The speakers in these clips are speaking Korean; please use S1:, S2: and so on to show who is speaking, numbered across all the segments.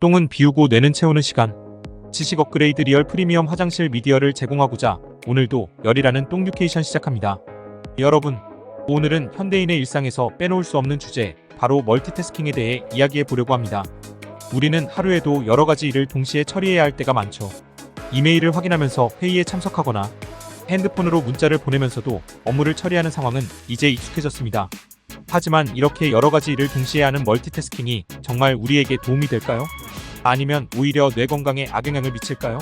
S1: 똥은 비우고 뇌는 채우는 시간. 지식 업그레이드 리얼 프리미엄 화장실 미디어를 제공하고자 오늘도 열이라는 똥유케이션 시작합니다. 여러분, 오늘은 현대인의 일상에서 빼놓을 수 없는 주제, 바로 멀티태스킹에 대해 이야기해 보려고 합니다. 우리는 하루에도 여러 가지 일을 동시에 처리해야 할 때가 많죠. 이메일을 확인하면서 회의에 참석하거나 핸드폰으로 문자를 보내면서도 업무를 처리하는 상황은 이제 익숙해졌습니다. 하지만 이렇게 여러 가지 일을 동시에 하는 멀티태스킹이 정말 우리에게 도움이 될까요? 아니면 오히려 뇌 건강에 악영향을 미칠까요?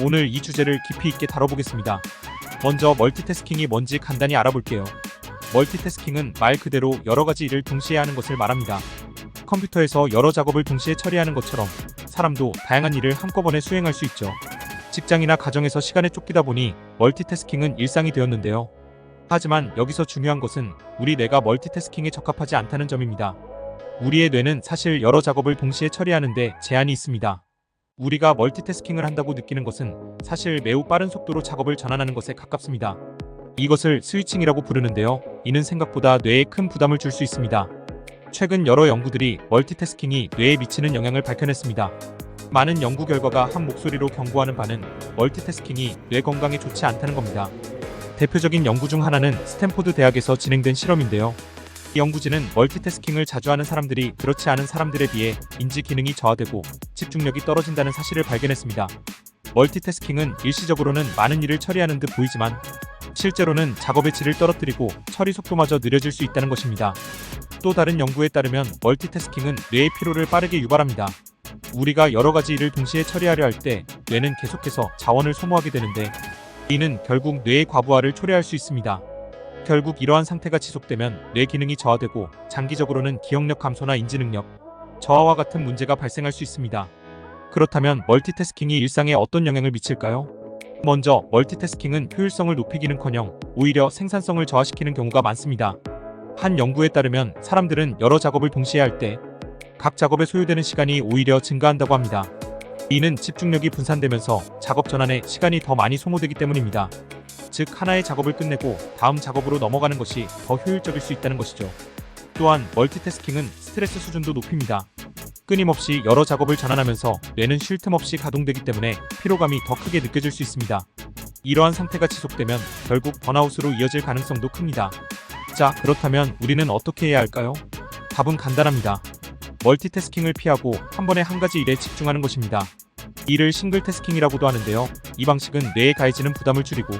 S1: 오늘 이 주제를 깊이 있게 다뤄보겠습니다. 먼저 멀티태스킹이 뭔지 간단히 알아볼게요. 멀티태스킹은 말 그대로 여러 가지 일을 동시에 하는 것을 말합니다. 컴퓨터에서 여러 작업을 동시에 처리하는 것처럼 사람도 다양한 일을 한꺼번에 수행할 수 있죠. 직장이나 가정에서 시간에 쫓기다 보니 멀티태스킹은 일상이 되었는데요. 하지만 여기서 중요한 것은 우리 뇌가 멀티태스킹에 적합하지 않다는 점입니다. 우리의 뇌는 사실 여러 작업을 동시에 처리하는데 제한이 있습니다. 우리가 멀티태스킹을 한다고 느끼는 것은 사실 매우 빠른 속도로 작업을 전환하는 것에 가깝습니다. 이것을 스위칭이라고 부르는데요. 이는 생각보다 뇌에 큰 부담을 줄 수 있습니다. 최근 여러 연구들이 멀티태스킹이 뇌에 미치는 영향을 밝혀냈습니다. 많은 연구 결과가 한 목소리로 경고하는 바는 멀티태스킹이 뇌 건강에 좋지 않다는 겁니다. 대표적인 연구 중 하나는 스탠포드 대학에서 진행된 실험인데요. 이 연구진은 멀티태스킹을 자주 하는 사람들이 그렇지 않은 사람들에 비해 인지 기능이 저하되고 집중력이 떨어진다는 사실을 발견했습니다. 멀티태스킹은 일시적으로는 많은 일을 처리하는 듯 보이지만 실제로는 작업의 질을 떨어뜨리고 처리 속도마저 느려질 수 있다는 것입니다. 또 다른 연구에 따르면 멀티태스킹은 뇌의 피로를 빠르게 유발합니다. 우리가 여러 가지 일을 동시에 처리하려 할 때 뇌는 계속해서 자원을 소모하게 되는데 이는 결국 뇌의 과부하를 초래할 수 있습니다. 결국 이러한 상태가 지속되면 뇌 기능이 저하되고 장기적으로는 기억력 감소나 인지능력 저하와 같은 문제가 발생할 수 있습니다. 그렇다면 멀티태스킹이 일상에 어떤 영향을 미칠까요? 먼저 멀티태스킹은 효율성을 높이기는커녕 오히려 생산성을 저하시키는 경우가 많습니다. 한 연구에 따르면 사람들은 여러 작업을 동시에 할 때 각 작업에 소요되는 시간이 오히려 증가한다고 합니다. 이는 집중력이 분산되면서 작업 전환에 시간이 더 많이 소모되기 때문입니다. 즉 하나의 작업을 끝내고 다음 작업으로 넘어가는 것이 더 효율적일 수 있다는 것이죠. 또한 멀티태스킹은 스트레스 수준도 높입니다. 끊임없이 여러 작업을 전환하면서 뇌는 쉴 틈 없이 가동되기 때문에 피로감이 더 크게 느껴질 수 있습니다. 이러한 상태가 지속되면 결국 번아웃으로 이어질 가능성도 큽니다. 자, 그렇다면 우리는 어떻게 해야 할까요? 답은 간단합니다. 멀티태스킹을 피하고 한 번에 한 가지 일에 집중하는 것입니다. 이를 싱글태스킹이라고도 하는데요. 이 방식은 뇌에 가해지는 부담을 줄이고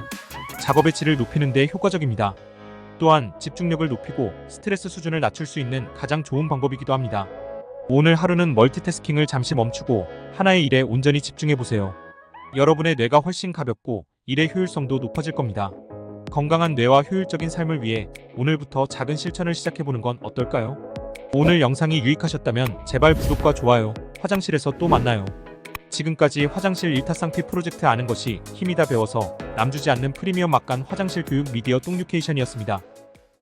S1: 작업의 질을 높이는 데 효과적입니다. 또한 집중력을 높이고 스트레스 수준을 낮출 수 있는 가장 좋은 방법이기도 합니다. 오늘 하루는 멀티태스킹을 잠시 멈추고 하나의 일에 온전히 집중해보세요. 여러분의 뇌가 훨씬 가볍고 일의 효율성도 높아질 겁니다. 건강한 뇌와 효율적인 삶을 위해 오늘부터 작은 실천을 시작해보는 건 어떨까요? 오늘 영상이 유익하셨다면 제발 구독과 좋아요, 화장실에서 또 만나요. 지금까지 화장실 일타쌍피 프로젝트 아는 것이 힘이다 배워서 남주지 않는 프리미엄 막간 화장실 교육 미디어 똥유케이션이었습니다.